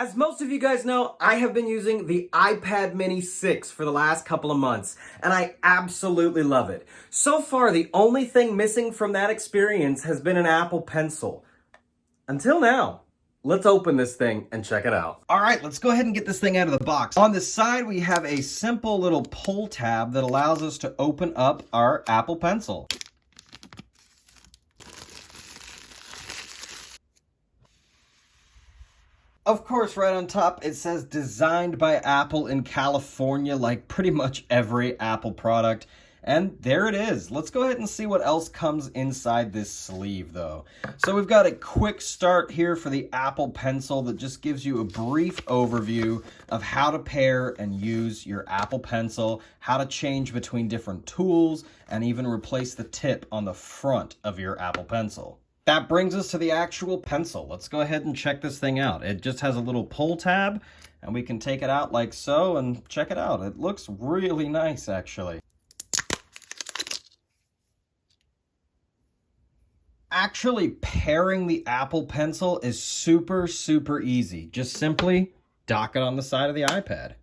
As most of you guys know, I have been using the iPad mini 6 for the last couple of months, and I absolutely love it. So far, the only thing missing from that experience has been an Apple Pencil. Until now. Let's open this thing and check it out. All right, let's go ahead and get this thing out of the box. On the side, we have a simple little pull tab that allows us to open up our Apple Pencil. Of course, right on top, it says designed by Apple in California, like pretty much every Apple product. And there it is. Let's go ahead and see what else comes inside this sleeve, though. So we've got a quick start here for the Apple Pencil that just gives you a brief overview of how to pair and use your Apple Pencil, how to change between different tools, and even replace the tip on the front of your Apple Pencil. That brings us to the actual pencil. Let's go ahead and check this thing out. It just has a little pull tab, and we can take it out like so and check it out. It looks really nice, actually. Actually pairing the Apple Pencil is super easy. Just simply dock it on the side of the iPad.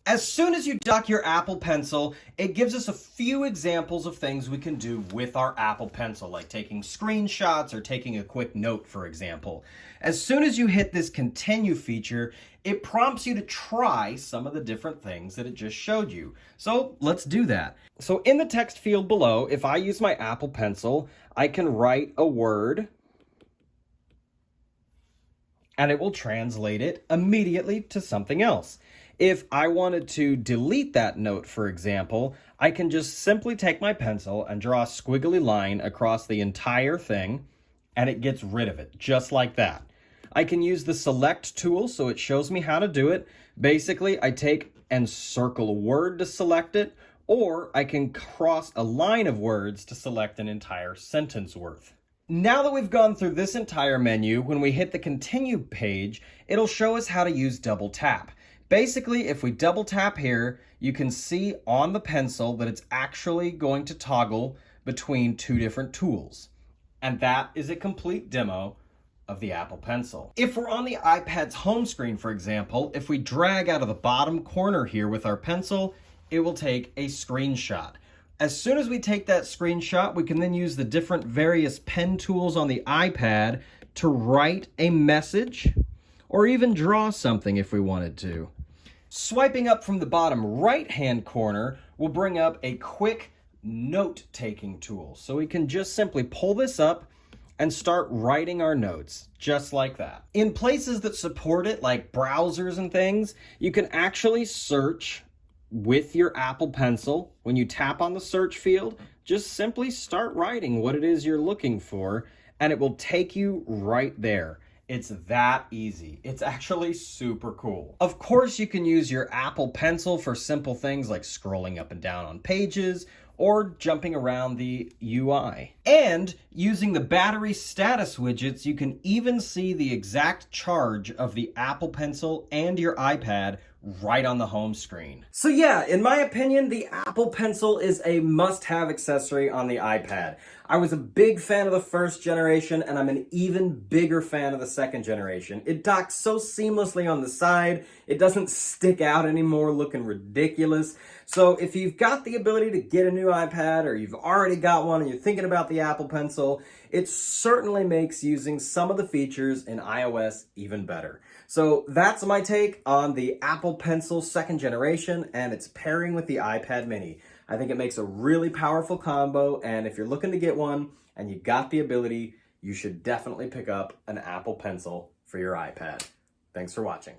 As soon as you dock your Apple Pencil, it gives us a few examples of things we can do with our Apple Pencil, like taking screenshots or taking a quick note, for example. As soon as you hit this continue feature, it prompts you to try some of the different things that it just showed you. So let's do that. So in the text field below, if I use my Apple Pencil, I can write a word and it will translate it immediately to something else. If I wanted to delete that note, for example, I can just simply take my pencil and draw a squiggly line across the entire thing, and it gets rid of it, just like that. I can use the select tool, so it shows me how to do it. Basically, I take and circle a word to select it, or I can cross a line of words to select an entire sentence worth. Now that we've gone through this entire menu, when we hit the continue page, it'll show us how to use double tap. Basically, if we double tap here, you can see on the pencil that it's actually going to toggle between two different tools. And that is a complete demo of the Apple Pencil. If we're on the iPad's home screen, for example, if we drag out of the bottom corner here with our pencil, it will take a screenshot. As soon as we take that screenshot, we can then use the different various pen tools on the iPad to write a message or even draw something if we wanted to. Swiping up from the bottom right-hand corner will bring up a quick note-taking tool. So we can just simply pull this up and start writing our notes, just like that. In places that support it, like browsers and things, you can actually search with your Apple Pencil. When you tap on the search field, just simply start writing what it is you're looking for, and it will take you right there. It's that easy. It's actually super cool. Of course, you can use your Apple Pencil for simple things like scrolling up and down on pages or jumping around the UI. And using the battery status widgets, you can even see the exact charge of the Apple Pencil and your iPad right on the home screen. So yeah, in my opinion, the Apple Pencil is a must-have accessory on the iPad. I was a big fan of the first generation, and I'm an even bigger fan of the second generation. It docks so seamlessly on the side, it doesn't stick out anymore looking ridiculous. So if you've got the ability to get a new iPad, or you've already got one and you're thinking about the Apple Pencil, it certainly makes using some of the features in iOS even better. So that's my take on the Apple Pencil second generation and its pairing with the iPad mini. I think it makes a really powerful combo, and if you're looking to get one and you got the ability, you should definitely pick up an Apple Pencil for your iPad. Thanks for watching.